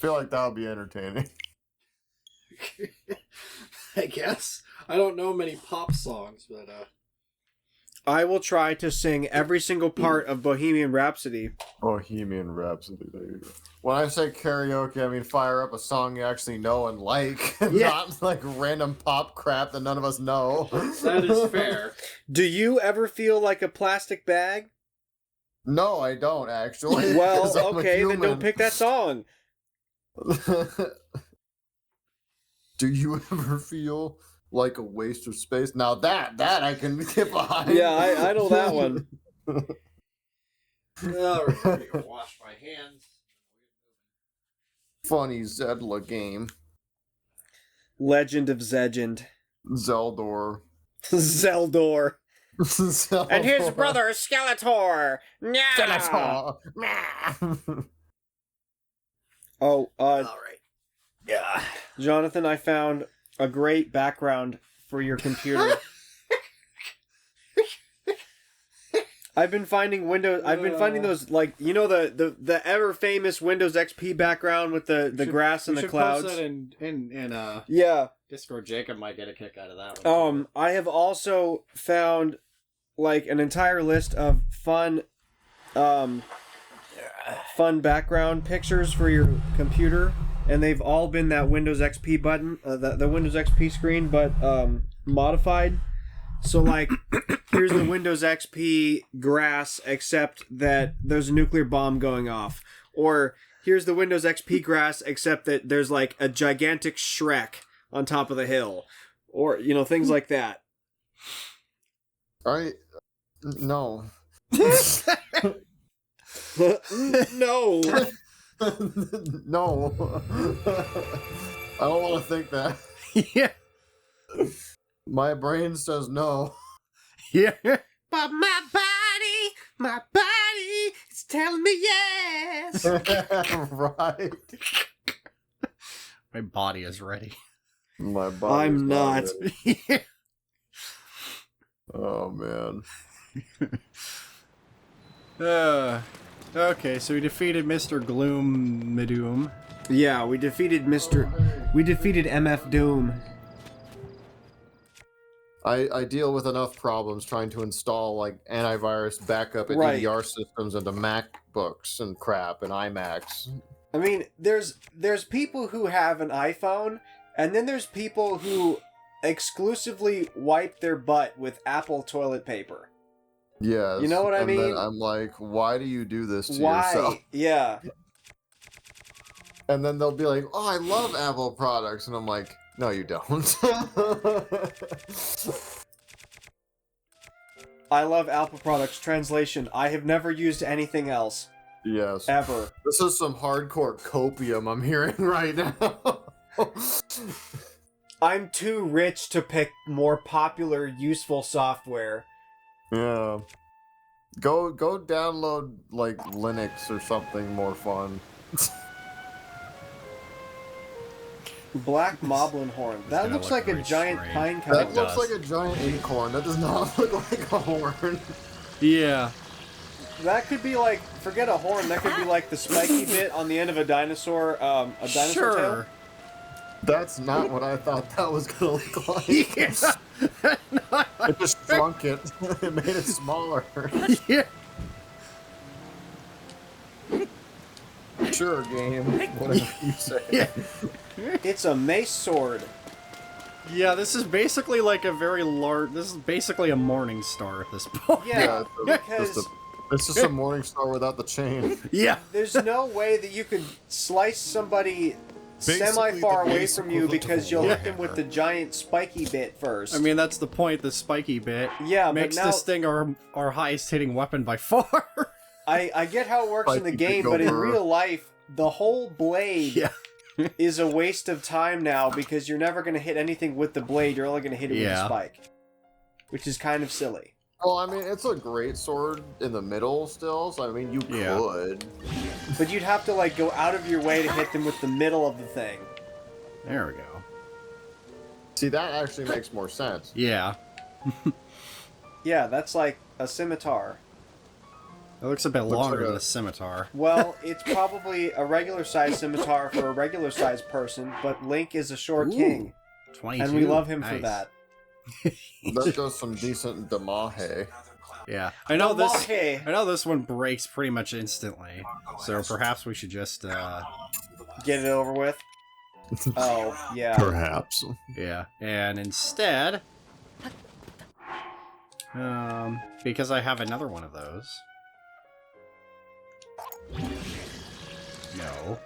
feel like that would be entertaining. I guess. I don't know many pop songs, but I will try to sing every single part of Bohemian Rhapsody. Bohemian Rhapsody, there you go. When I say karaoke, I mean fire up a song you actually know and like, not like random pop crap that none of us know. that is fair. Do you ever feel like a plastic bag? No, I don't actually. Well, okay, then don't pick that song. Do you ever feel like a waste of space? Now that I can get behind. Yeah, I know that one. All right, I'm gonna wash my hands. Funny Zelda game. Legend of Zegend. Zeldor. Zeldor. Zeldor. And his brother Skeletor. Skeletor. Oh, All right. yeah. Jonathan, I found a great background for your computer. I've been finding those, like, you know, the ever famous Windows XP background with the grass and the clouds. Post that in Yeah. Discord. Jacob might get a kick out of that one. I have also found like an entire list of fun background pictures for your computer, and they've all been that Windows XP button, the Windows XP screen, but modified. So, like, here's the Windows XP grass, except that there's a nuclear bomb going off. Or, here's the Windows XP grass, except that there's, like, a gigantic Shrek on top of the hill. Or, you know, things like that. No. No. No. I don't want to think that. Yeah. My brain says no. Yeah. But my body is telling me yes. Right. My body is ready. My body. I'm not. Oh man. Okay, so we defeated Mr. Gloom Madoom. Yeah, we defeated MF Doom. I deal with enough problems trying to install like antivirus backup and EDR systems into MacBooks and crap and iMacs. I mean, there's people who have an iPhone, and then there's people who exclusively wipe their butt with Apple toilet paper. Yes. You know what I mean? Then I'm like, why do you do this to yourself? Yeah. And then they'll be like, oh, I love Apple products. And I'm like, no, you don't. I love Apple products. Translation, I have never used anything else. Yes. Ever. This is some hardcore copium I'm hearing right now. I'm too rich to pick more popular, useful software. Yeah. Go download, like, Linux or something more fun. Black Moblin Horn. That looks like a giant pine cone. That looks like a giant acorn. That does not look like a horn. Yeah. That could be like, forget a horn, that could be like the spiky bit on the end of a dinosaur tail. That's not what I thought that was gonna look like. Yeah. It just shrunk it. It made it smaller. Yeah. Sure, game. Whatever you say. Yeah. It's a mace sword. Yeah, this is basically like a very large... This is basically a Morning Star at this point. Yeah, because... It's just a Morning Star without the chain. Yeah. There's no way that you could slice somebody semi-far away from you because you'll hit them with the giant spiky bit first. I mean, that's the point, the spiky bit. Yeah, makes but now... this thing our highest hitting weapon by far. I get how it works in the game, but in real life, the whole blade is a waste of time now because you're never going to hit anything with the blade. You're only going to hit it with a spike, which is kind of silly. Well, I mean, it's a great sword in the middle still, so I mean, you could. But you'd have to, like, go out of your way to hit them with the middle of the thing. There we go. See, that actually makes more sense. Yeah. Yeah, that's like a scimitar. It looks a bit longer like than a scimitar. Well, it's probably a regular-sized scimitar for a regular-sized person, but Link is a short king. 22. And we love him nice. for that. That does some decent damahe. Yeah, I know this. Damahe. I know this one breaks pretty much instantly, so perhaps we should just. Get it over with. Oh, yeah. Perhaps. Yeah, and instead, because I have another one of those. No.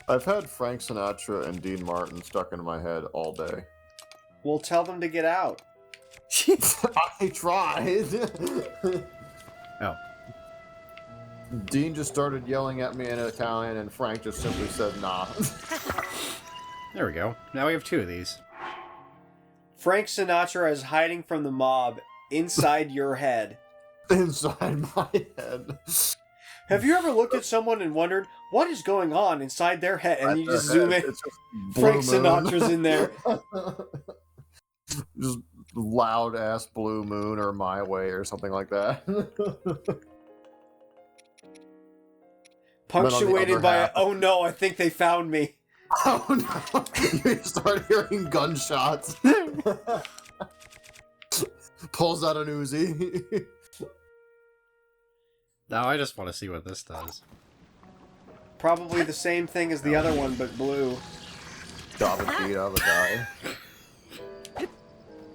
I've had Frank Sinatra and Dean Martin stuck in my head all day. We'll tell them to get out. I tried. Oh. Dean just started yelling at me in Italian, and Frank just simply said, nah. There we go. Now we have 2 of these. Frank Sinatra is hiding from the mob inside your head. Inside my head. Have you ever looked at someone and wondered what is going on inside their head? And you just zoom in. Frank Sinatra's in there. Just loud ass Blue Moon or My Way or something like that. Punctuated by a, oh no, I think they found me. Oh no! You start hearing gunshots. Pulls out an Uzi. Now I just want to see what this does. Probably the same thing as the other one, but blue. Chop a beat out of the guy.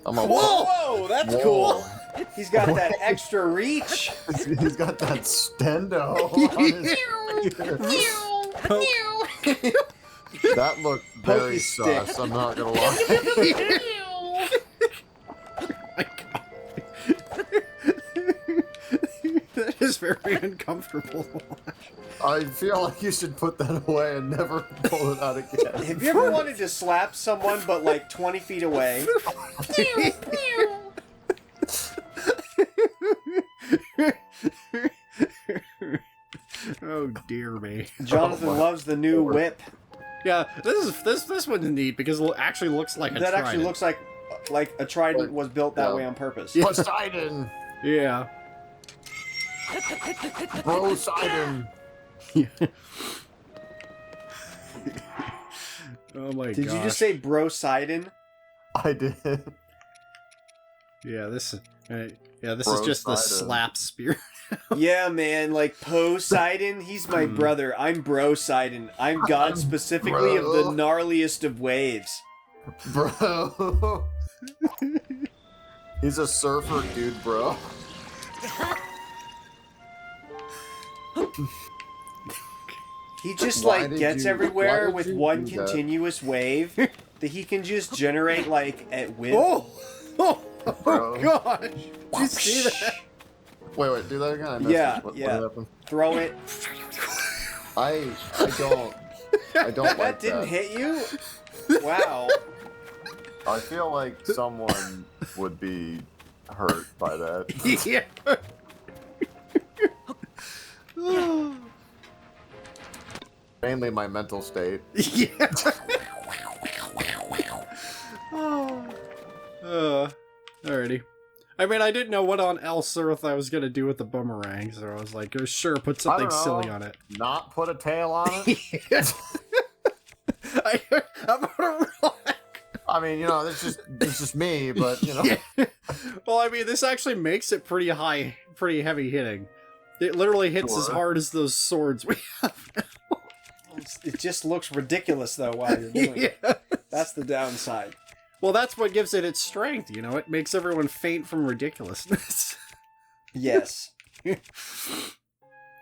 Whoa, that's Whoa. cool. He's got that extra reach. He's got that stendo on his finger. That looked very Pokey stick. sus, I'm not gonna lie. That is very uncomfortable. I feel like you should put that away and never pull it out again. Have you ever wanted to slap someone but like 20 feet away? Oh dear me. Jonathan loves the new whip. Yeah, this one's neat because it actually looks like a That trident. actually looks like a trident was built that way on purpose. Poseidon! Yeah. Poseidon! Oh my god. Did you just say Brosidon? I did. Yeah, this is just the Brosidon. slap spear. Yeah, man, like Poseidon, he's my brother. I'm Brosidon. I'm god specifically of the gnarliest of waves. Bro. He's a surfer dude, bro. He just Why like did gets you- everywhere why did with you one do that? continuous wave that he can just generate like at will. Oh Bro. gosh! Did you see that? Wait, do that again? I missed Yeah, it. What happened? Throw it. I don't like That that. didn't hit you? Wow. I feel like someone would be hurt by that. Yeah. Mainly my mental state. Yeah. Alrighty. I mean, I didn't know what on else earth I was gonna do with the boomerang, so I was like, oh, sure, put something I don't silly know. on it. Not put a tail on it? I'm gonna rock. I mean, it's just me, but Well, I mean, this actually makes it pretty heavy hitting. It literally hits as Sure. hard as those swords we have. It just looks ridiculous though while you're doing it. Yeah. That's the downside. Well, that's what gives it its strength, It makes everyone faint from ridiculousness. Yes.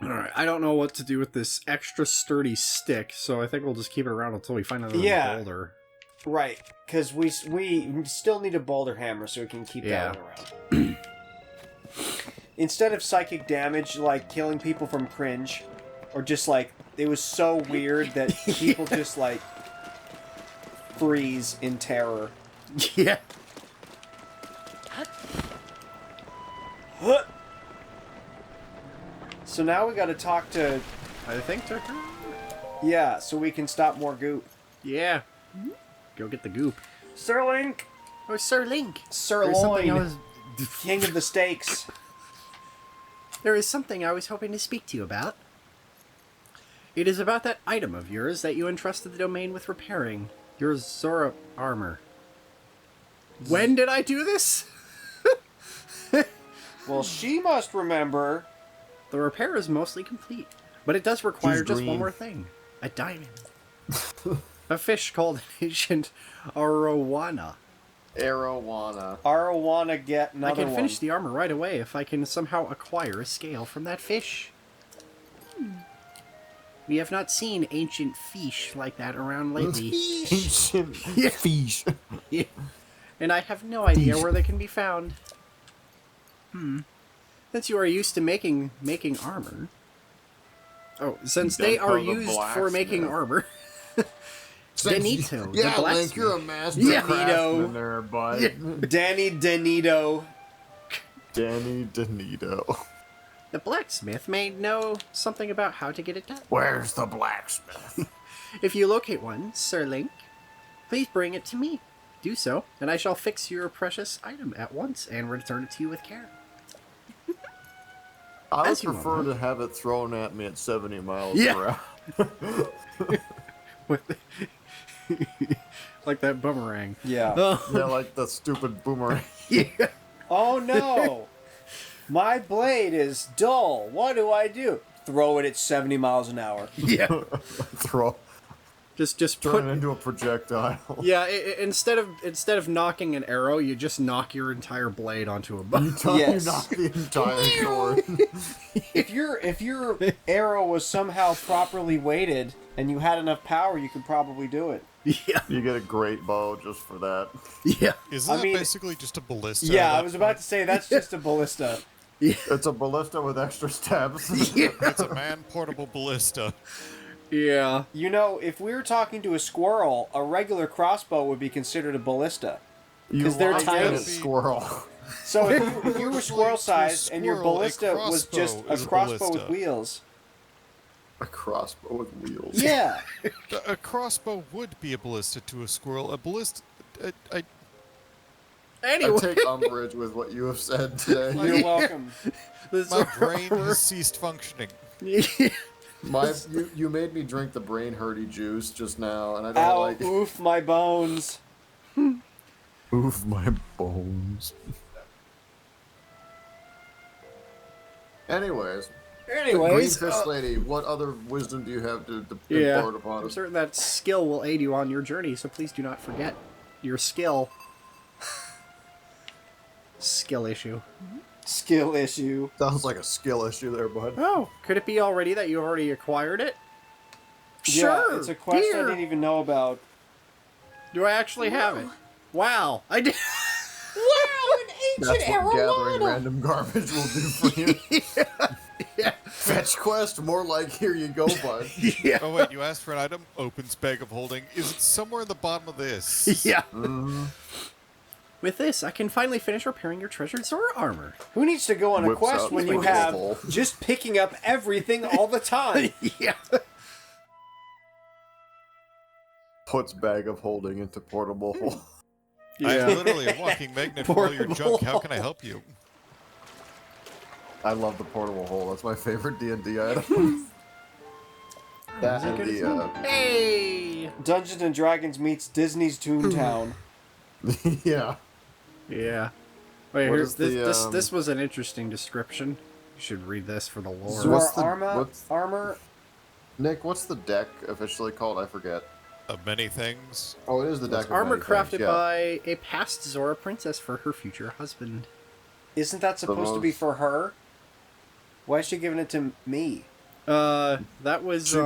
Alright, I don't know what to do with this extra sturdy stick, so I think we'll just keep it around until we find another boulder. Right, because we still need a boulder hammer so we can keep that one around. Instead of psychic damage, like killing people from cringe, or just like, it was so weird that people just like freeze in terror. Yeah. So now we gotta talk to, I think to her. yeah, so we can stop more goop. Yeah. Go get the goop. Sir Link! Oh, Sir Link. Sir There's something I Loin! was King of the steaks. There is something I was hoping to speak to you about. It is about that item of yours that you entrusted the domain with repairing. Your Zora armor. When did I do this? Well, she must remember. The repair is mostly complete, but it does require She's just green. one more thing. A diamond. A fish called ancient arowana. Arowana get another I can one. finish the armor right away if I can somehow acquire a scale from that fish. We have not seen ancient fish like that around lately. Yeah. Fish. Yeah. And I have no idea where they can be found. Since you are used to making armor. Oh, since they are used for making armor. Danito, Yeah, the Link, you're a master Yeah. craftsman there, bud. Yeah. Danny Danito. Danny Danito. The blacksmith may know something about how to get it done. Where's the blacksmith? If you locate one, Sir Link, please bring it to me. Do so, and I shall fix your precious item at once and return it to you with care. I would As you prefer want, to have it thrown at me at 70 miles Yeah. per hour. Like that boomerang. Yeah. Yeah, like the stupid boomerang. Yeah. Oh no! My blade is dull. What do I do? Throw it at 70 miles an hour. Yeah. Throw. Just Turn put. it into a projectile. Yeah. Instead of knocking an arrow, you just knock your entire blade onto a bow. Yes. You knock the entire sword. If your arrow was somehow properly weighted and you had enough power, you could probably do it. Yeah. You get a great bow just for that. Yeah. Isn't I that mean- basically just a ballista? Yeah, at I that was about point? to say that's just a ballista. It's a ballista with extra steps. Yeah. It's a man-portable ballista. Yeah. You know, if we were talking to a squirrel, a regular crossbow would be considered a ballista. You 'Cause they're like tiny. a squirrel. So if you were squirrel-sized and your squirrel, a ballista was just crossbow a is a crossbow with ballista. wheels. A crossbow with wheels. Yeah. A crossbow would be a ballista to a squirrel. A ballista... I I Anyway. take umbrage with what you have said today. You're welcome. my brain has ceased functioning. You made me drink the brain hurty juice just now, and I don't Ow, like it. oof, my bones. Oof my bones. Anyways, Greenfish Lady, what other wisdom do you have to Yeah. impart upon I'm us? certain that skill will aid you on your journey, so please do not forget your skill. Skill issue. Skill issue. Sounds like a skill issue there, bud. Oh, could it be already that you already acquired it? Yeah, Sure. it's a quest Here. I didn't even know about. Do I actually have it? Wow, I did. Wow, an That's what gathering random garbage will do for you. Yeah. Fetch quest, more like here you go, bud. Yeah. Oh wait, you asked for an item? Opens bag of holding. Is it somewhere in the bottom of this? Yeah. Mm-hmm. With this, I can finally finish repairing your treasured Zora armor. Who needs to go on a Whips quest out when the you little have hole. just picking up everything all the time? Yeah. Puts bag of holding into portable hole. I'm literally a walking magnet for all your junk. How can I help you? I love the portable hole. That's my favorite D&D item. That and the, Hey. Dungeons and Dragons meets Disney's Toontown. yeah. Yeah. Wait, What here's is the, this was an interesting description. You should read this for the lore. Zora What's the- what's- armor. Nick, what's the deck officially called? I forget. Of many things. Oh, it is the deck. It's of armor many crafted things, yeah. by a past Zora princess for her future husband. Isn't that supposed to be most- for her? Why is she giving it to me? That was She's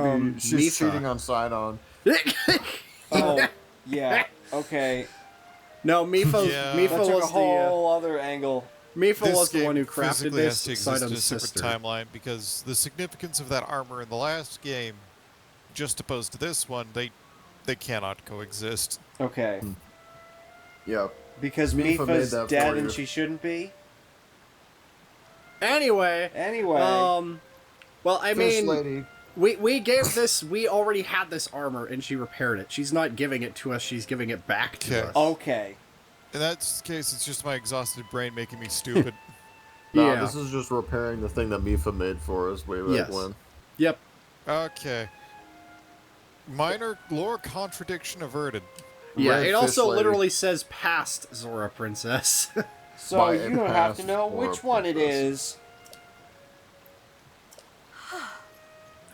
Mifa. cheating on Sidon. Oh, yeah. Okay. No, Mifa. Yeah. Mifa That took was a whole other angle. Mifa This was the game one who crafted physically this. has to exist in a Sidon's separate sister. timeline because the significance of that armor in the last game, just opposed to this one, they cannot coexist. Okay. Yeah. Because Mifa made Mifa's that dead for and you. she shouldn't be? Anyway. Anyway. Well, I Fish mean, lady. we gave this. We already had this armor, and she repaired it. She's not giving it to us. She's giving it back to Okay. us. Okay. In that case, it's just my exhausted brain making me stupid. No, Yeah. this is just repairing the thing that Mifa made for us way back Yes. when. Yep. Okay. Minor lore contradiction averted. Yeah, Red it fish also lady. literally says past Zora Princess. So By you a don't have to past know or a which one it princess. is.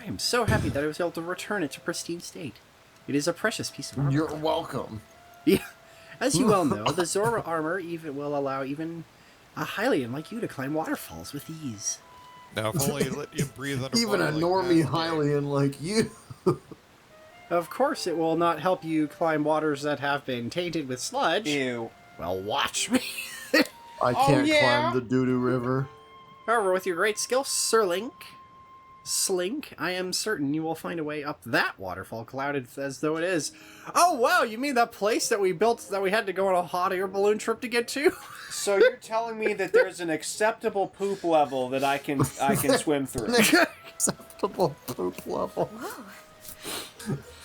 I am so happy that I was able to return it to pristine state. It is a precious piece of armor. You're welcome. Yeah. As you well know, the Zora armor even will allow even a Hylian like you to climb waterfalls with ease. Now, if only let you breathe underwater. Even a like normie that. Hylian like you. Of course, it will not help you climb waters that have been tainted with sludge. Ew. Well, watch me. I can't yeah? climb the doo-doo river. However, with your great skill, Slink, I am certain you will find a way up that waterfall clouded as though it is. Oh, wow, you mean that place that we built that we had to go on a hot air balloon trip to get to? So you're telling me that there's an acceptable poop level that I can swim through? Acceptable poop level.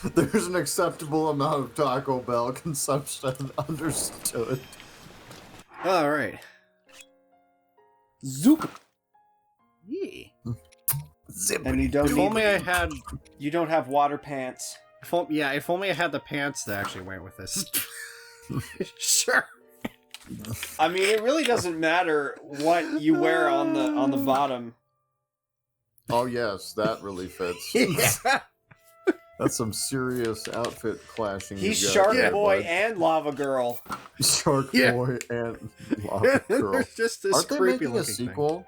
There's an acceptable amount of Taco Bell consumption. Understood. Alright. Zoop. Yeah. And you don't If need. only I had... You don't have water pants. If only I had the pants that actually went with this. Sure. I mean, it really doesn't matter what you wear on the bottom. Oh yes, that really fits. Yeah. That's some serious outfit clashing. He's you got Shark there, Boy bud. and Lava Girl. Shark Yeah. Boy and Lava Girl. There's just this Aren't they creepy making a looking sequel?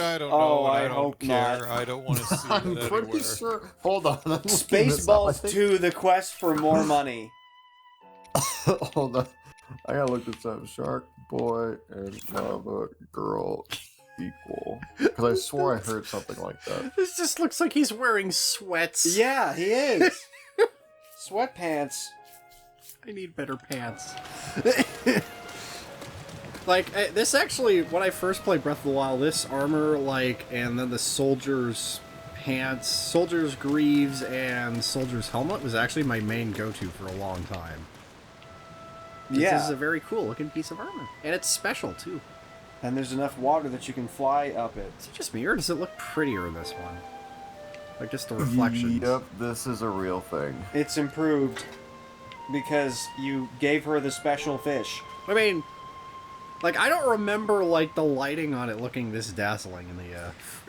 I don't Oh, know. And I I don't hope care. not. I don't want to see I'm it pretty anywhere. sure. Hold on. I'm looking this up. I Spaceballs think- 2: The Quest for More Money. Hold on. I gotta look this up. Shark Boy and Lava Girl equal. Because I swore I heard something like that. thing. This just looks like he's wearing sweats. Yeah, he is. Sweatpants. I need better pants. This actually, when I first played Breath of the Wild, this armor, and then the soldier's pants, soldier's greaves, and soldier's helmet was actually my main go-to for a long time. This is a very cool looking piece of armor. And it's special, too. And there's enough water that you can fly up it. Is it just me, or does it look prettier in this one? Like, just the reflections. Yep, this is a real thing. It's improved because you gave her the special fish. I mean, I don't remember, the lighting on it looking this dazzling in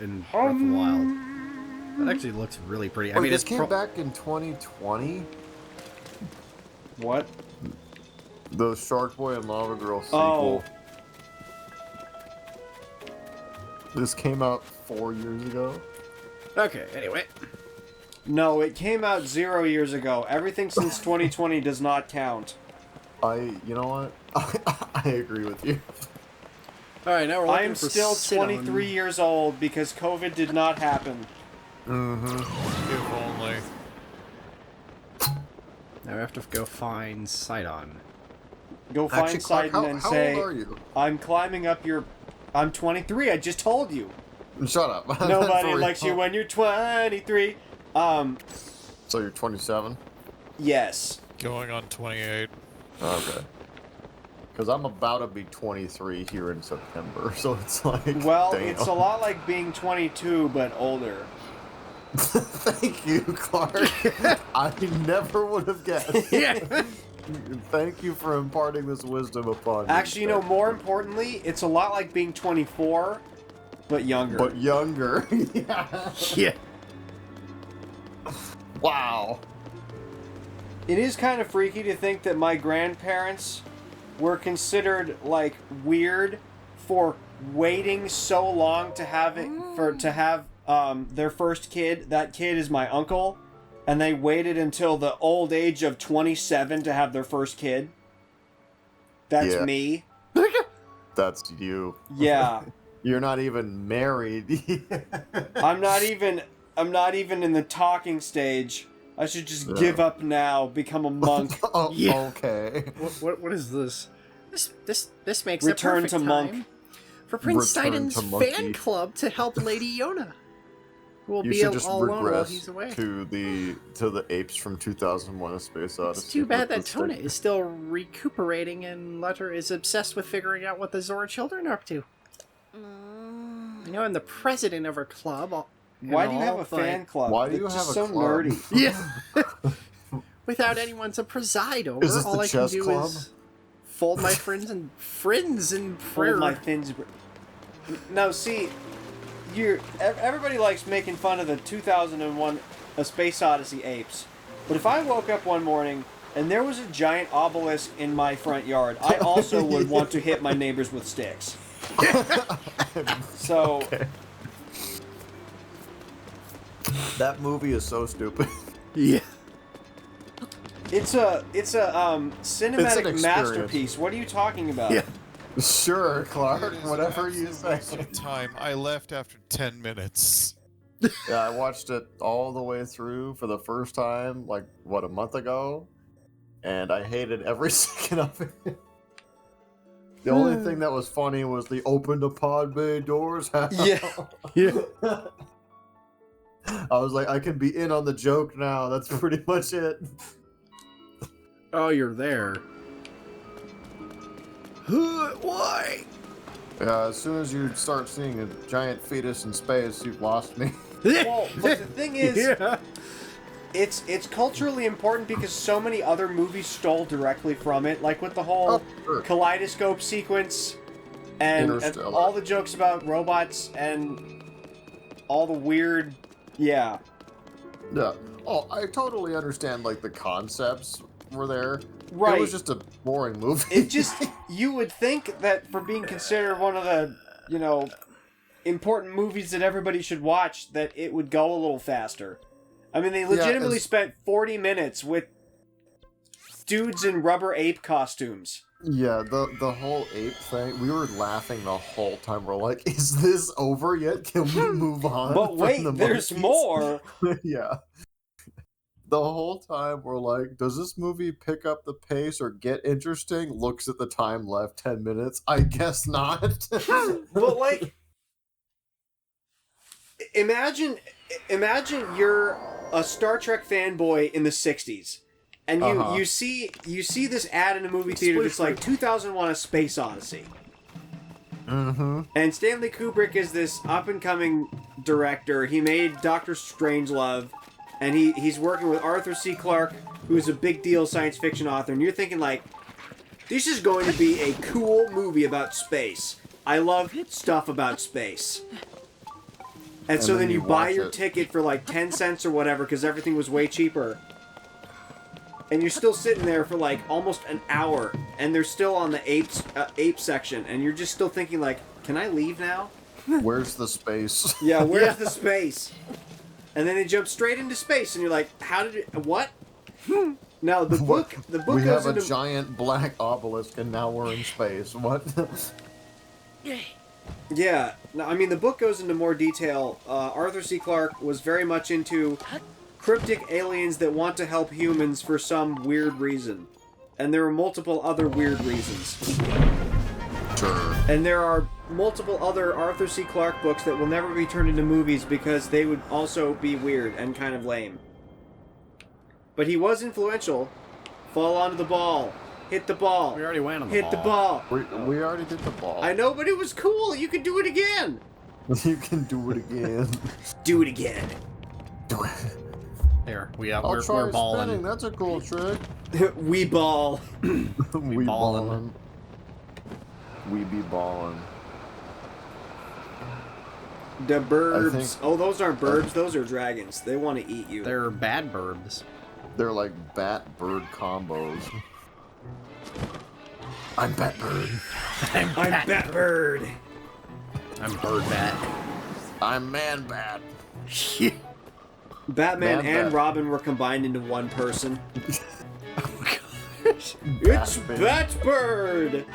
in Breath of the Wild. That actually looks really pretty. I Wait, mean, this it's came back in 2020? What? The Shark Boy and Lava Girl sequel. Oh. This came out 4 years ago. Okay, anyway. No, it came out 0 years ago. Everything since 2020 does not count. You know what? I agree with you. Alright, now we're I looking am for still Sidon. 23 years old because COVID did not happen. If only. Now we have to go find Sidon. Go find Actually, Clark, Sidon and how say, old are you? I'm climbing up your... I'm 23, I just told you. Shut up. Nobody For likes you real. when you're 23. So you're 27? Yes. Going on 28. Okay. Because I'm about to be 23 here in September, so it's like. Well, damn. it's a lot like being 22, but older. Thank you, Clark. I never would have guessed. Yeah. Thank you for imparting this wisdom upon me. Actually, more importantly, it's a lot like being 24, but younger. But younger. Yeah. Yeah. Wow. It is kind of freaky to think that my grandparents were considered weird for waiting so long to have their first kid. That kid is my uncle, and they waited until the old age of 27 to have their first kid. That's Yeah. me. That's you. Yeah. You're not even married. I'm not even in the talking stage. I should just give up now, become a monk. Oh, Yeah. okay. What is this? This makes Return a perfect to monk. time for Prince Return Sidon's to monkey. fan club to help Lady Yona. We'll You be should just all alone while regress he's away. to the apes from 2001: A Space Odyssey. It's too bad that with the Tona stick. is still recuperating and Letter is obsessed with figuring out what the Zora children are up to. You know, I'm the president of her club. Why do you have a fan club? Why do It's you just have a so club? nerdy? Yeah. Without anyone to preside over, Is this all the I can chess do club? is fold my friends in prayer. Fold my fins. No, see, everybody likes making fun of the 2001: A Space Odyssey apes, but if I woke up one morning and there was a giant obelisk in my front yard, I also would want to hit my neighbors with sticks. So. Okay. That movie is so stupid. Yeah. It's a cinematic experience. masterpiece. What are you talking about? Yeah. Sure, Clark. It is Whatever an you absolute say. waste of time. I left after 10 minutes. Yeah, I watched it all the way through for the first time, like, what, a month ago? And I hated every second of it. The only thing that was funny was the open the pod bay doors. Yeah. Yeah. I was like, I can be in on the joke now. That's pretty much it. Oh, you're there. Why? Yeah, as soon as you start seeing a giant fetus in space, you've lost me. Well, but the thing is, Yeah. it's culturally important because so many other movies stole directly from it, like with the whole Oh, sure. kaleidoscope sequence and Interstellar. all the jokes about robots and all the weird, yeah. Yeah. Oh, I totally understand, like, the concepts were there. Right. It was just a boring movie. It just, you would think that for being considered one of the, important movies that everybody should watch, that it would go a little faster. I mean, they legitimately spent 40 minutes with dudes in rubber ape costumes. Yeah, the whole ape thing, we were laughing the whole time. We're like, is this over yet? Can we move on? But from wait, the there's monkeys?" more. Yeah. The whole time we're like, does this movie pick up the pace or get interesting? Looks at the time left, 10 minutes. I guess not. But like, imagine you're a Star Trek fanboy in the 60s. And you see this ad in a movie theater that's like 2001: A Space Odyssey. Mm-hmm. And Stanley Kubrick is this up-and-coming director. He made Doctor Strangelove, and he's working with Arthur C. Clarke, who's a big deal science fiction author. And you're thinking like, this is going to be a cool movie about space. I love stuff about space. And so then you buy watch your it. ticket for like 10 cents or whatever because everything was way cheaper. And you're still sitting there for like almost an hour, and they're still on the ape section, and you're just still thinking like, can I leave now? Where's the space? Yeah, where's the space? And then they jump straight into space, and you're like, how did it? What? Now the book We goes have a into giant black obelisk and now we're in space. What? yeah. No, I mean the book goes into more detail. Arthur C. Clarke was very much into cryptic aliens that want to help humans for some weird reason, and there are multiple other weird reasons. Sure. And there are multiple other Arthur C. Clarke books that will never be turned into movies because they would also be weird and kind of lame. But he was influential. Fall onto the ball. Hit the ball. We already went on the Hit the ball. We already did the ball. I know, but it was cool. You could do it again. You can do it again. Do it again. Do it. There, I'll we're try balling. spinning. That's a cool trick. We ball. we ballin'. ballin'. We be ballin'. The burbs. think- Oh, those aren't burbs. Those are dragons. They want to eat you. They're bad burbs. They're like bat-bird combos. I'm Bat-Bird. I'm Batbird. I'm bird bat. I'm Man-Bat. Batman Man and Bat. Robin were combined into one person. It's Batman. Batbird.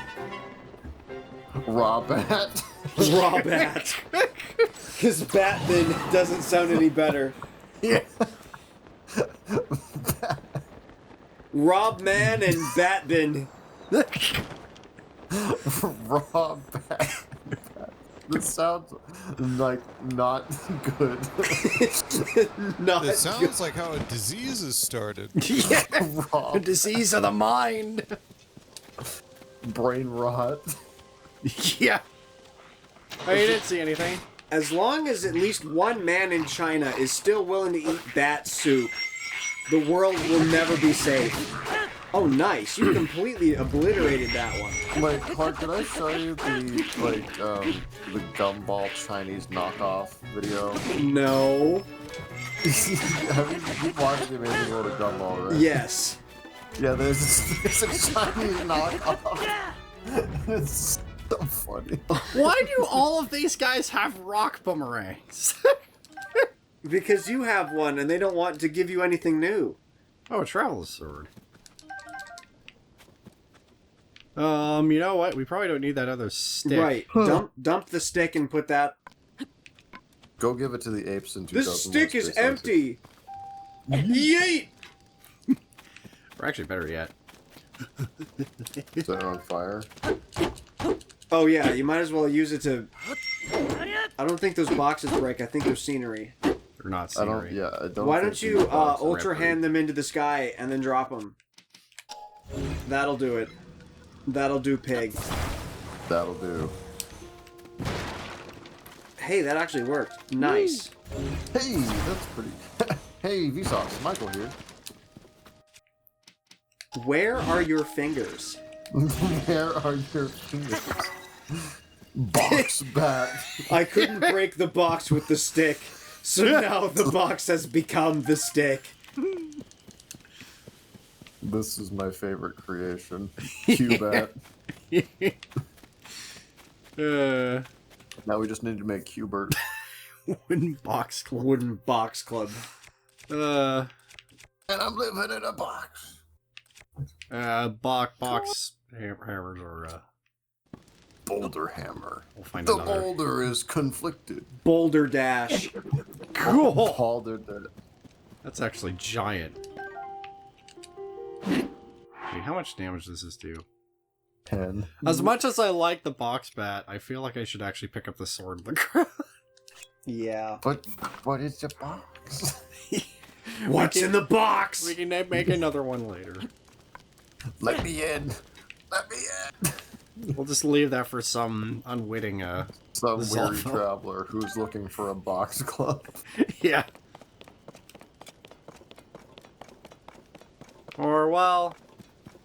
Raw-Bat. Raw Bat. Because Batman doesn't sound any better. Yeah. Rob Man and Batman. Raw-Bat. This sounds like not good. Not It sounds like how a disease is started. Yeah. Wrong. Disease of the mind. Brain rot. Yeah. Oh, you didn't see anything. As long as at least one man in China is still willing to eat bat soup, the world will never be safe. Oh, nice. You completely obliterated that one. Wait, Clark, did I show you the the gumball Chinese knockoff video? No. You've watched the Amazing World of Gumball, right? Yes. Yeah, there's a Chinese knockoff. It's so funny. Why do all of these guys have rock boomerangs? Because you have one and they don't want to give you anything new. Oh, a travel sword. You know what? We probably don't need that other stick. Right. Dump the stick and put that... Go give it to the apes in 2001. This stick is Space Odyssey. empty! Yeet! Or actually, better yet. Is that on fire? Oh yeah, you might as well use it to... I don't think those boxes break, I think they're scenery. Or not I don't. scenery. Yeah, I don't. Why think don't you these boxes are ultra pretty. hand them into the sky and then drop them? That'll do it. That'll do, pig. That'll do. Hey, that actually worked. Nice. Hey, that's pretty. Hey, Vsauce, Michael here. Where are your fingers? Where are your fingers? Box back. I couldn't break the box with the stick, so now the box has become the stick. This is my favorite creation. Cubat. Now we just need to make Cubert. Wooden box club. Wooden box club. And I'm living in a box. Box hammers or Boulder hammer. we'll find The another. boulder is conflicted. Boulder dash. Cool. Boulder that. That's actually giant. Wait, how much damage does this do? 10. As much as I like the box bat, I feel like I should actually pick up the sword in the ground. Yeah. But what is the box? What's in the box? We can make another one later. Let me in. Let me in. We'll just leave that for some unwitting, Some weary Zolfo. traveler who's looking for a box club. yeah. Or, well,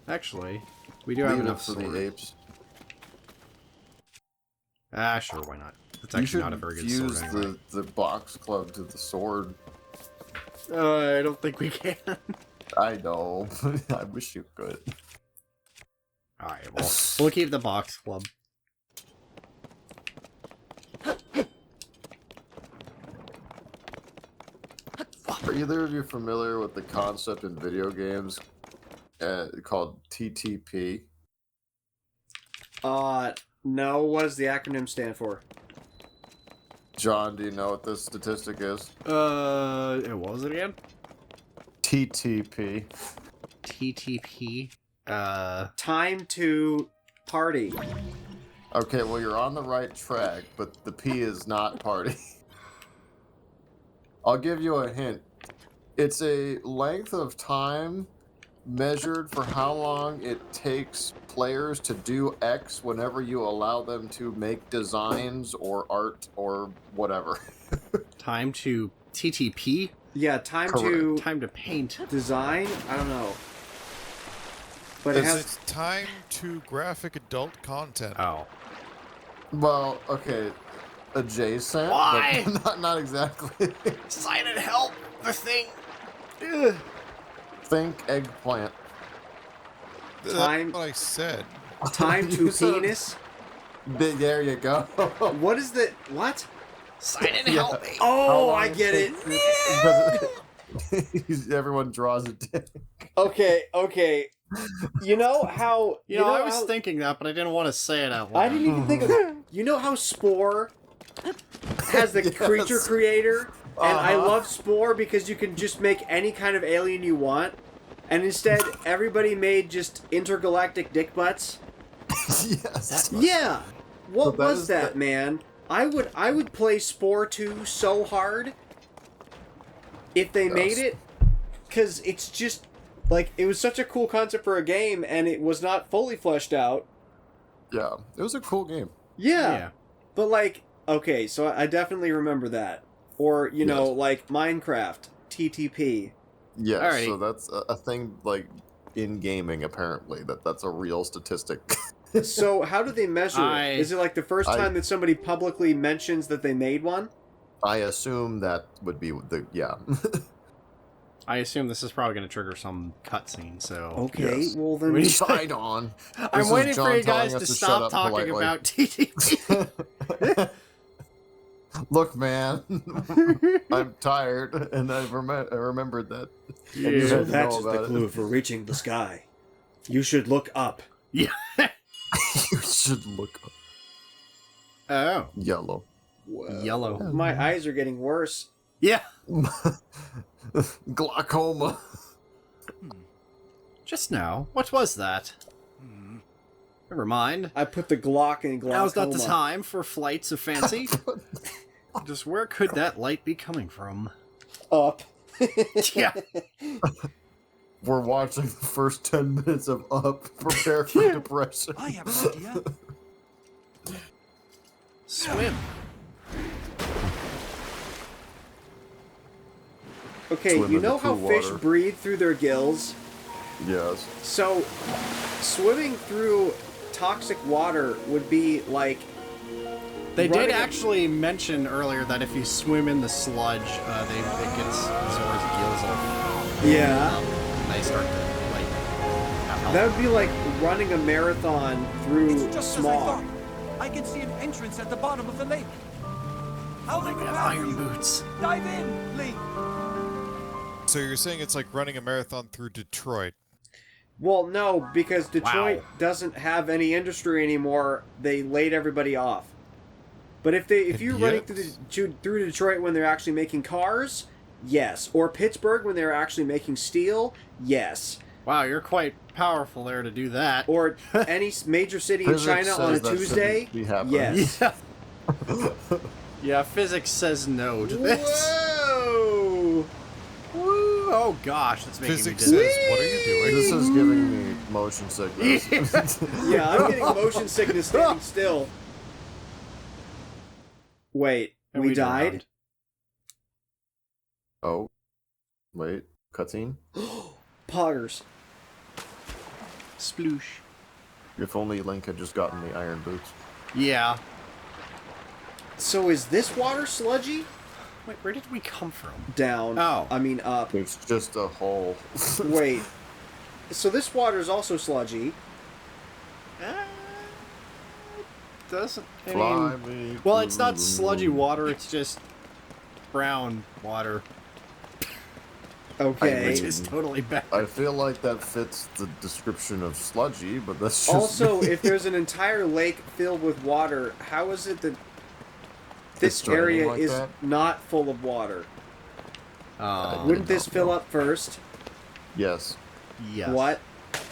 actually, we do have Leave it enough for the sword. apes. Ah, sure, why not? It's You actually should not a very good sword fuse anyway. the box club to the sword. I don't think we can. I know. I wish you could. Alright, well, we'll keep the box club. Are either of you familiar with the concept in video games called TTP? No, what does the acronym stand for? John, do you know what this statistic is? What was it again? TTP. TTP. Time to party. Okay, well, you're on the right track, but the P is not party. I'll give you a hint. It's a length of time measured for how long it takes players to do X whenever you allow them to make designs or art or whatever. Time to TTP? Yeah, time Correct. Time to paint. to design? I don't know. But it has... It's time to graphic adult content. Oh. Well, okay, adjacent, Why? but not exactly. Silent help! The thing! Think eggplant. That's Time- what I said. Time to penis? There you go. What is the... What? Silent Yeah. help me! Oh, How long I get it. takes- Everyone draws a dick. Okay. You know how... You know, I was how- thinking that, but I didn't want to say it out loud. I didn't even think of it. You know how Spore has the Yes. creature creator? And I Uh-huh. love Spore because you can just make any kind of alien you want. And instead, everybody made just intergalactic dick butts. Yes. Yeah. What But that was is that, the- man? I would play Spore 2 so hard if they made it, because it's just like it was such a cool concept for a game, and it was not fully fleshed out. Yeah, it was a cool game. Yeah. But like, okay, so I definitely remember that, or you know, like Minecraft TTP. Yes, Alrighty. so that's a thing like in gaming. Apparently, that's a real statistic. So how do they measure it? Is it like the first time that somebody publicly mentions that they made one? I assume that would be the I assume this is probably going to trigger some cutscene, so... Okay, Yes. well then... Fight on. I'm This waiting is for John you guys telling to us to stop shut up talking politely. about TTP. Look, man, I'm tired, and I remembered that. And you Yeah. So had to that's know the about clue it. for reaching the sky. You should look up. Yeah. You should look up. Oh. Yellow. Yellow. My eyes are getting worse. Yeah. Glaucoma. Just now. What was that? Never mind. I put the Glock in glaucoma. Now's not the time for flights of fancy. Just where could that light be coming from? Up. Yeah. We're watching the first 10 minutes of Up. Prepare for depression. I have an idea. Swim. Okay, Swim you in the know how cool fish water. breathe through their gills? Yes. So, swimming through toxic water would be like... They running did a- actually mention earlier that if you swim in the sludge, it gets Zora's gills up. Yeah. And they start to, like, have health. That would be like running a marathon through It's just as I smog. thought. I can see an entrance at the bottom of the lake. I'll make a We have path for iron you. boots. Dive in, Link. So you're saying it's like running a marathon through Detroit? Well, no, because Detroit Wow. doesn't have any industry anymore. They laid everybody off. But if you're running through Detroit when they're actually making cars, yes. Or Pittsburgh when they're actually making steel, yes. Wow, you're quite powerful there to do that. Or any major city in Physics China on a says that Tuesday, shouldn't be happening. yes. Yeah. Yeah, physics says no to this. Whoa! Woo! Oh gosh, that's making Physics me says, dizzy. what are you doing? This is giving me motion sickness. Yeah, I'm getting motion sickness standing still. Wait, And we died? drowned. Oh. Wait. Cutscene? Poggers. Sploosh. If only Link had just gotten the iron boots. Yeah. So is this water sludgy? Wait, where did we come from? Down. Oh. I mean up. It's just a hole. Wait. So this water is also sludgy. Doesn't. I Fly mean, me well, it's to not the sludgy moon. water. It's just brown water, Okay. which is totally bad. I feel like that fits the description of sludgy, but that's just Also, me. if there's an entire lake filled with water, how is it that this draining area like is that? not full of water? Wouldn't this don't fill know. up first? Yes, Yes. What?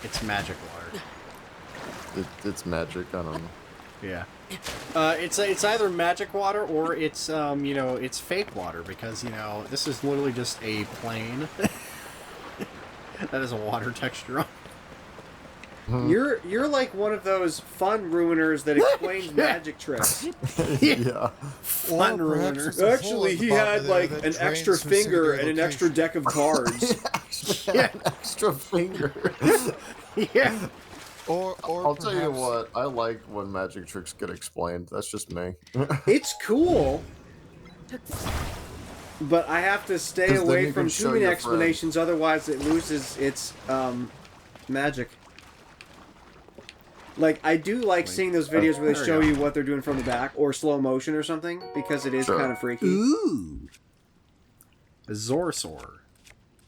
It's magic water. it's magic. I don't know. Yeah. It's either magic water or it's it's fake water because this is literally just a plane that has a water texture on. You're like one of those fun ruiners that explains magic tricks. Yeah. Fun Or perhaps ruiner. it's a hole Actually, at the he bottom had of there like that an drains extra to a secondary finger and an extra location. deck of cards. Yeah, an extra finger. Yeah. Or I'll tell you perhaps- what. I like when magic tricks get explained. That's just me. It's cool, but I have to stay 'Cause then away you from can too show many your explanations, otherwise it loses its magic. Like, I do like seeing those videos where they There we show go. you what they're doing from the back, or slow motion or something, because it is Sure. kind of freaky. Ooh. A Zorsaur.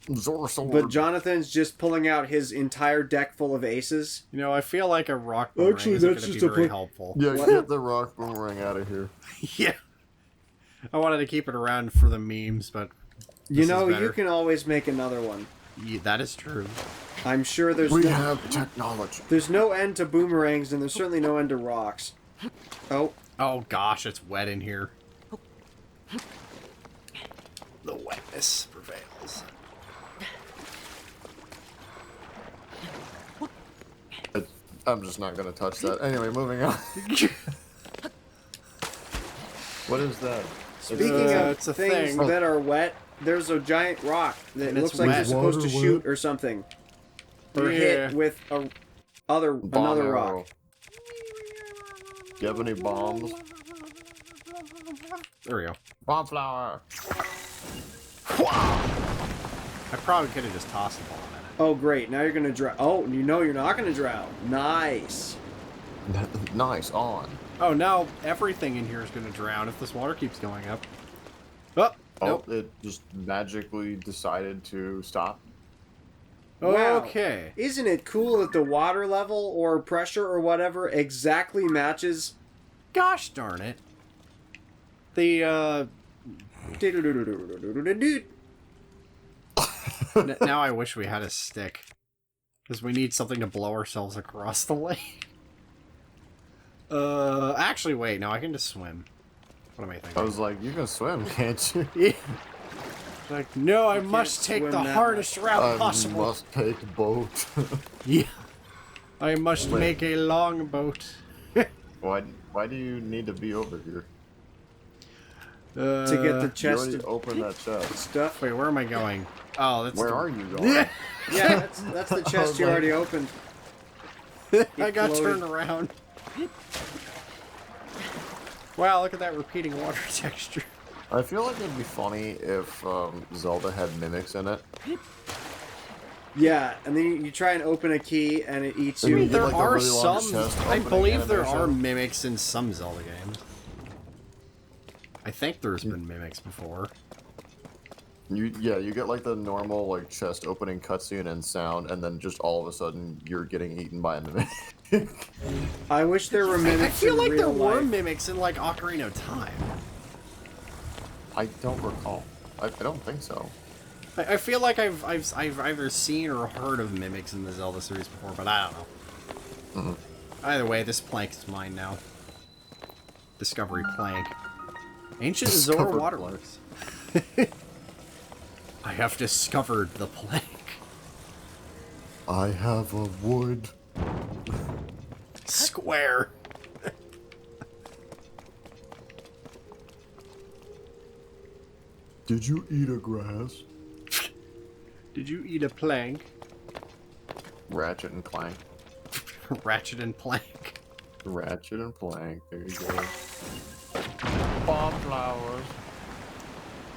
Zorsword. But Jonathan's just pulling out his entire deck full of aces. I feel like a rock boomerang Actually, isn't that's going to just be a very put- helpful. Yeah, What? get the rock boomerang out of here. Yeah. I wanted to keep it around for the memes, but You This know, is you better. can always make another one. that is true. I'm sure there's We no, have technology. there's no end to boomerangs, and there's certainly no end to rocks. Oh, Oh gosh, it's wet in here. The wetness prevails. I'm just not gonna touch that. Anyway, moving on. What is that? Speaking it's a of things thing. that are wet, there's a giant rock that And it's looks like wet. you're supposed to Water shoot or something. Or Yeah. hit with another Bomb arrow. rock. Do you have any bombs? There we go. Bomb flower. I probably could have just tossed the ball in it. Oh, great. Now you're going to drown. Oh, you know you're not going to drown. Nice. Nice on. Oh, now everything in here is going to drown if this water keeps going up. Oh, Oh, nope. it just magically decided to stop. Wow. Okay. Isn't it cool that the water level or pressure or whatever exactly matches? Gosh darn it. The, now I wish we had a stick. Because we need something to blow ourselves across the lake. Actually, wait. No, I can just swim. What am I thinking? I was like, you can swim, can't you? Yeah. Like, no, I must can't take swim the that hardest route I possible. must take boat. Yeah. I must Wait. make a long boat. Why do you need to be over here? To get the You chest already of opened that chest. stuff? Wait, where am I going? Oh, that's Where the... are you going? Yeah. Yeah, that's the chest you like- already opened. I got floated. turned around. Wow, look at that repeating water texture. I feel like it'd be funny if Zelda had mimics in it. Yeah, and then you try and open a key and it eats I you. mean, There like a are really long some... chest I opening believe there animation. are mimics in some Zelda games. I think there's been mimics before. You get like the normal like chest opening cutscene and sound, and then just all of a sudden you're getting eaten by a mimic. I wish there were mimics I feel in like there real were life. mimics in, like, Ocarina of Time. I don't recall. I don't think so. I feel like I've either seen or heard of mimics in the Zelda series before, but I don't know. Either way, this plank is mine now. Discovery plank. Ancient Zora Discovered waterworks. I have discovered the plank. I have a wood. Square. Did you eat a grass? Did you eat a plank? Ratchet and Clank. Ratchet and plank. Ratchet and Clank. There you go. Bomb flowers.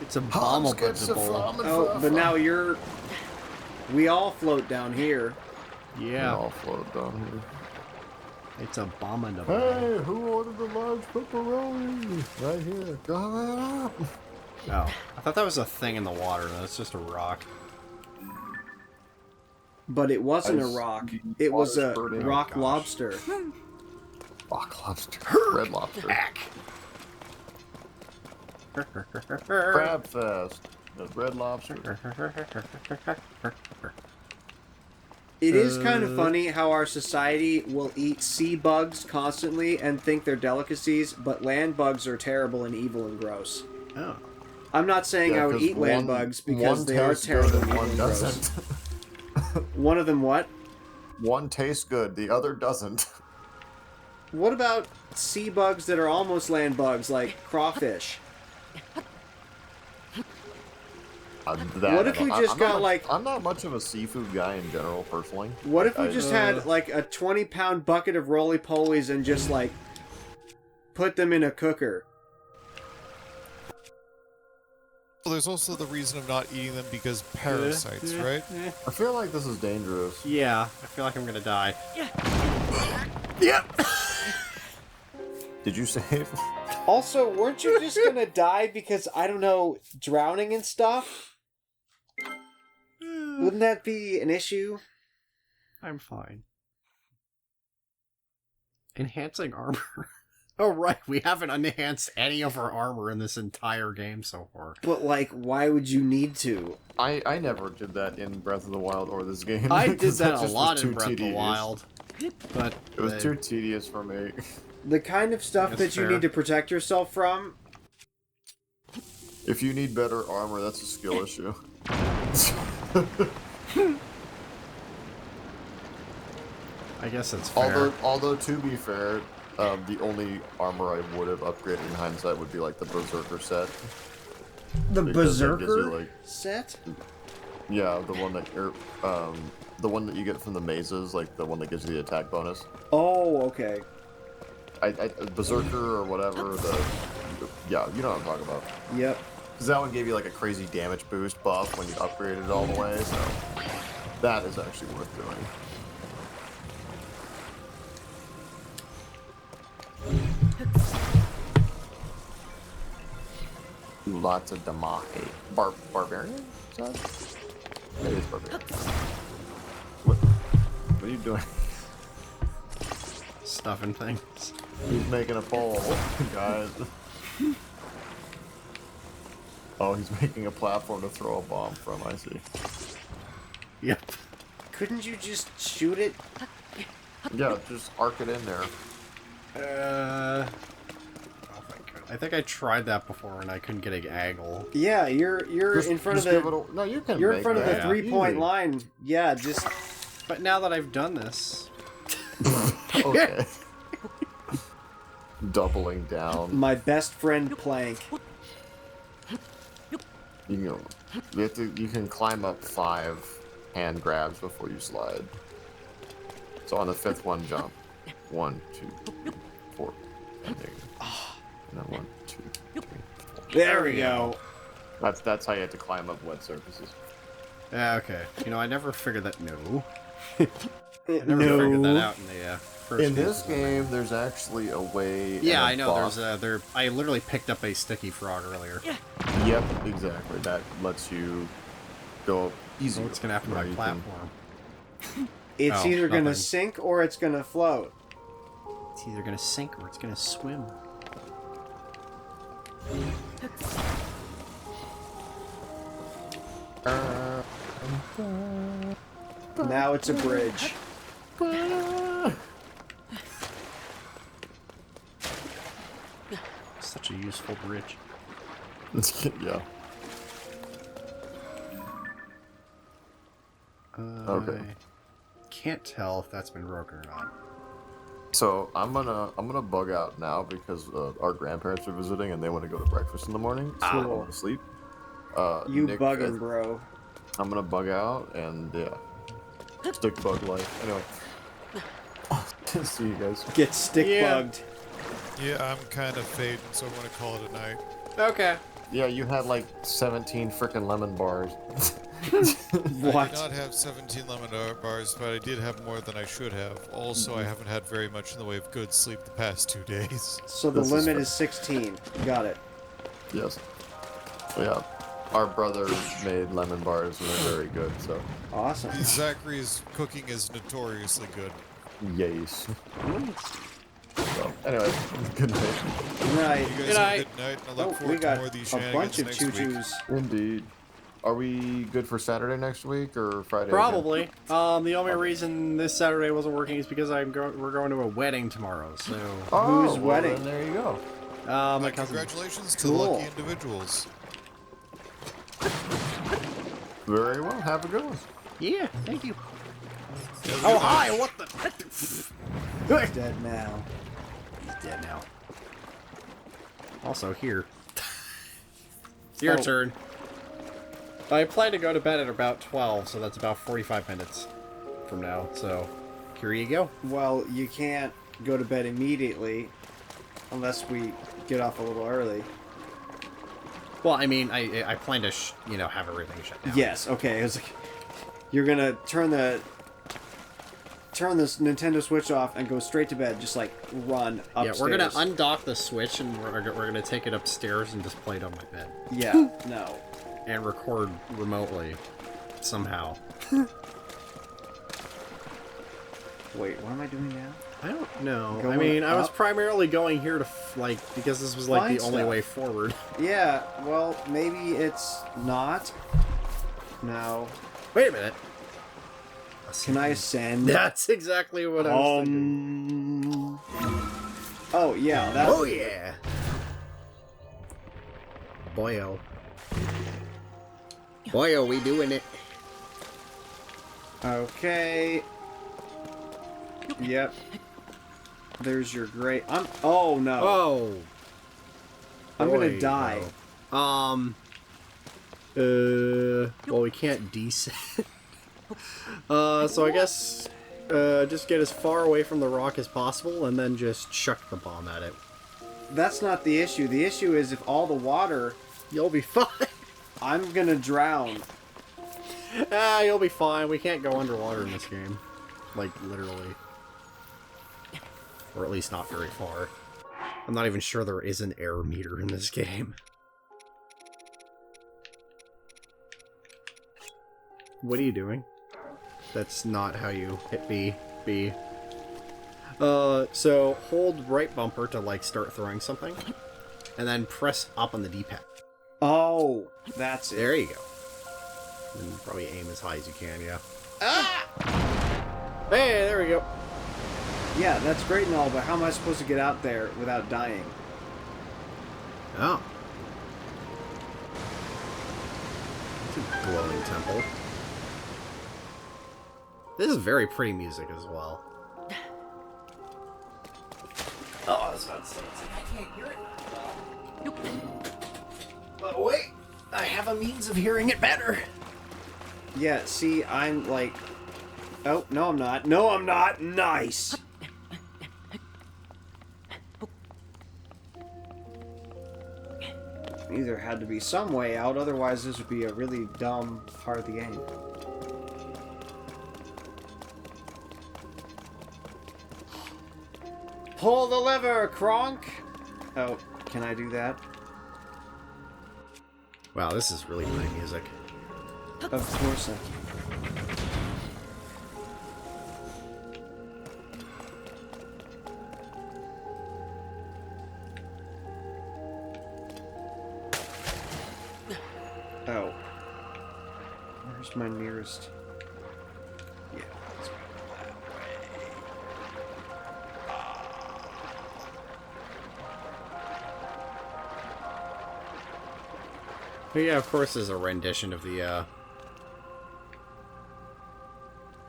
It's abominable. Oh, but now you're... We all float down here. We Yeah, all float down here. it's abominable. Hey, who ordered the large pepperoni? Right here. Coming up. Oh, I thought that was a thing in the water. That's just a rock. But it wasn't a Ice. rock. It was a Water's burning. rock Oh, gosh. lobster. Rock lobster. Red lobster. Heck. Crab fest. The red lobster. It is kind of funny how our society will eat sea bugs constantly and think they're delicacies, but land bugs are terrible and evil and gross. Oh. I'm not saying I would 'cause eat land one- bugs because one they are tastes terrible good and and evil one and gross. doesn't. One of them what? One tastes good, the other doesn't. What about sea bugs that are almost land bugs, like crawfish? What if we just got, like- I'm not much of a seafood guy in general, personally. What if we I- just had, like, a 20-pound bucket of roly-polies and just, like, put them in a cooker? Well, there's also the reason of not eating them because parasites, right? I feel like this is dangerous. Yeah, I feel like I'm gonna die. Yep. Did you save? Also, weren't you just gonna die because, I don't know, drowning and stuff? Wouldn't that be an issue? I'm fine. Enhancing armor. Oh, right, we haven't enhanced any of our armor in this entire game so far. But, like, why would you need to? I never did that in Breath of the Wild or this game. I did 'cause that a just lot was in too Breath of the tedious. Wild. But It was too tedious for me. The kind of stuff That's that you fair. need to protect yourself from. If you need better armor, that's a skill issue. I guess that's fair. Although to be fair, the only armor I would have upgraded in hindsight would be like the Berserker set. The Because that gives you, Berserker like- set? Yeah, the one that you get from the mazes, like the one that gives you the attack bonus. Oh, okay. Berserker or whatever. Yeah, you know what I'm talking about. Yep. Because that one gave you like a crazy damage boost buff when you upgraded it all the way. So that is actually worth doing. Lots of damage. Barbarian? Is that? It is barbarian. What are you doing? Stuffing things. He's making a pole, guys. Oh, he's making a platform to throw a bomb from, I see. Yep. Couldn't you just shoot it? Yeah, just arc it in there. Oh my god. I think I tried that before and I couldn't get an angle. Yeah, you're Just, in front of just give the it a, no, you can you're in make front of the that. 3-point Easy. line. Yeah, just But now that I've done this, Okay. Doubling down. my best friend plank. You can climb up 5 hand grabs before you slide. So on the 5th one, jump. 1, 2, 3, 4. And then 1, 2, 3, 4. There we go. That's how you have to climb up wet surfaces. yeah, okay. You know, I never figured that. No, I never figured that out in the first. In this game. game, there's actually a way. Yeah, and I a know. buff. There's I literally picked up a sticky frog earlier. Yep, exactly. That lets you go easier. What's gonna happen to where my you can- platform? It's Oh, either gonna nothing. sink or it's gonna float. It's either gonna sink or it's gonna swim. Now it's a bridge. Such a useful bridge. Yeah. Okay. I can't tell if that's been broken or not. So I'm gonna bug out now because our grandparents are visiting and they want to go to breakfast in the morning. So I Cool. want to sleep. You Nick, bugging, bro. I'm gonna bug out and yeah, stick bug life. Anyway, see you guys. Get stick Yeah. bugged. Yeah, I'm kind of fading, so I'm gonna call it a night. Okay. Yeah, you had like 17 freaking lemon bars. I What? did not have 17 lemon bars, but I did have more than I should have. Also, I haven't had very much in the way of good sleep the past 2 days. So the This is limit fair. is 16. Got it. Yes. Yeah. Our brother made lemon bars and they're very good. So Awesome. Zachary's cooking is notoriously good. yes. So anyway, good night. Right. You guys Good have a night. good night, and I Oh, look we forward to got more of these a bunch shenanigans of next week. choo-choos. Indeed. Are we good for Saturday next week or Friday? Probably. The only reason this Saturday wasn't working is because we're going to a wedding tomorrow. So, Oh, Whose well, wedding? then there you go. my cousin. Congratulations to Cool. the lucky individuals. Very well. Have a good one. Yeah, thank you. Yeah, Oh good hi! night. What the? He's dead now. He's dead now. Also here. Your Oh. turn. I plan to go to bed at about 12, so that's about 45 minutes from now. So, here you go. Well, you can't go to bed immediately unless we get off a little early. Well, I mean, I plan to have everything shut down. Yes. Okay. It was like you're gonna turn this Nintendo Switch off and go straight to bed. Just like run Yeah, upstairs. we're gonna undock the Switch and we're gonna take it upstairs and just play it on my bed Yeah. No. and record remotely somehow. Wait. What am I doing now? I don't know. Going I mean, I was up? primarily going here to because this was like Find the only stuff. way forward. Yeah. Well, maybe it's not. No. Wait a minute. Can I ascend? That's exactly what I was thinking. Oh, yeah, that... Oh yeah! Boyo. Boyo, we doing it. Okay. Yep. There's your great... Oh, no. Oh! I'm gonna Boy, die. no. Well, we can't descend. So I guess, just get as far away from the rock as possible and then just chuck the bomb at it. That's not the issue. The issue is if all the water... You'll be fine. I'm gonna drown. You'll be fine. We can't go underwater in this game. Like, literally. Or at least not very far. I'm not even sure there is an error meter in this game. What are you doing? That's not how you hit B. B. So hold right bumper to, like, start throwing something. And then press up on the D-pad. Oh, that's it. There you go. And probably aim as high as you can, yeah. Ah! Hey, there we go. Yeah, that's great and all, but how am I supposed to get out there without dying? Oh. It's a glowing temple. This is very pretty music as well. Oh, I was about to say, I can't hear it. But wait, I have a means of hearing it better. Yeah, see, I'm like... Oh, no I'm not. No I'm not! Nice! Either had to be some way out, otherwise this would be a really dumb part of the game. Pull the lever, Kronk! Oh, can I do that? Wow, this is really pretty music. Of course I can. Oh. Where's my nearest? Yeah, let's go that way. Yeah, of course there's a rendition of the,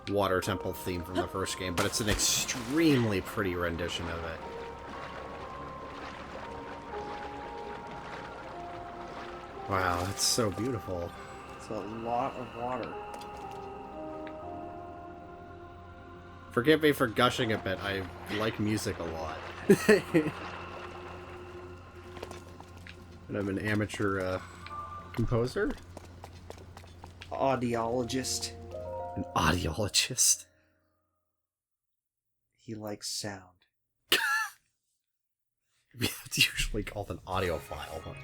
water temple theme from the first game, but it's an extremely pretty rendition of it. Wow, that's so beautiful. It's a lot of water. Forgive me for gushing a bit, I like music a lot. And I'm an amateur, composer? Audiologist. An audiologist. He likes sound. It's usually called an audiophile. But...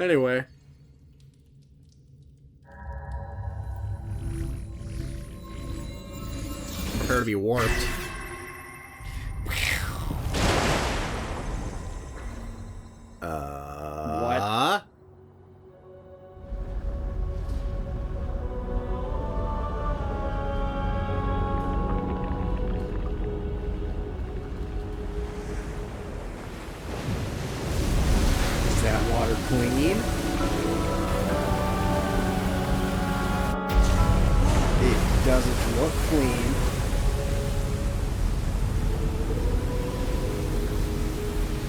Anyway. Prepare to be warped. What? Is that water clean? It doesn't look clean.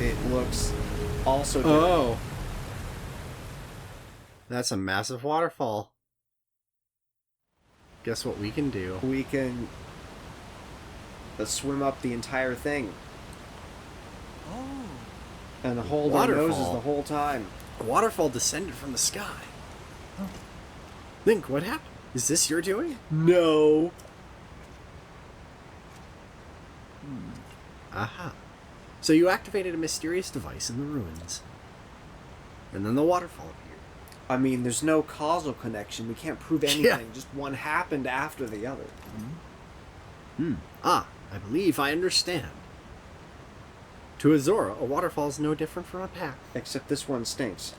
It looks also dirty. Oh. That's a massive waterfall. Guess what we can do? We can swim up the entire thing. Oh. And hold our noses Waterfall. the whole time. A waterfall descended from the sky. Link, what happened? Is this your doing? No. Aha. So you activated a mysterious device in the ruins. And then the waterfall appeared. I mean, there's no causal connection. We can't prove anything. Yeah. Just one happened after the other. Ah, I believe I understand. To Azora, a waterfall is no different from a path. Except this one stinks.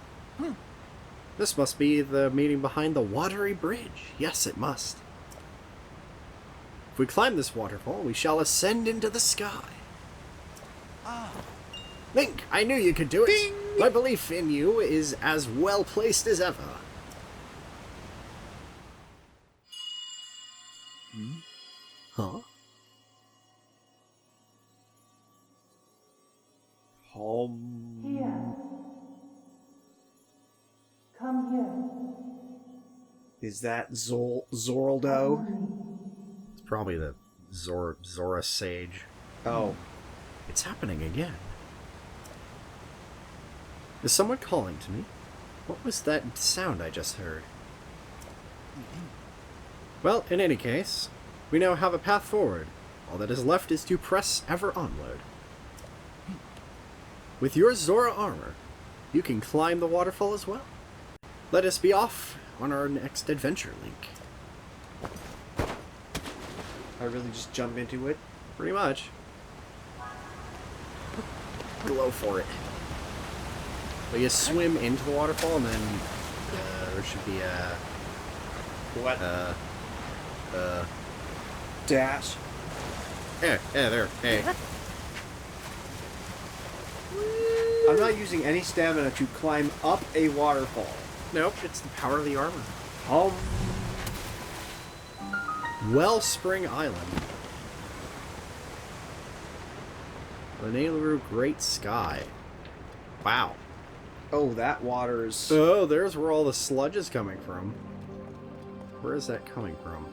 This must be the meaning behind the watery bridge. Yes, it must. If we climb this waterfall, we shall ascend into the sky. Link, I knew you could do it. My belief in you is as well placed as ever. Huh? Here. Come here. Is that Zoraldo? It's probably the Zora Sage. Oh. It's happening again. Is someone calling to me? What was that sound I just heard? Well, in any case, we now have a path forward. All that is left is to press ever onward. With your Zora armor, you can climb the waterfall as well. Let us be off on our next adventure, Link. I really just jump into it? Pretty much. Go for it. Well, you swim into the waterfall, and then there should be a... What? Dash. Yeah, there. Hey. I'm not using any stamina to climb up a waterfall. Nope, it's the power of the armor. Oh. Wellspring Island. Lanayru Great Sky. Wow. Oh, that water's... Oh, there's where all the sludge is coming from. Where is that coming from?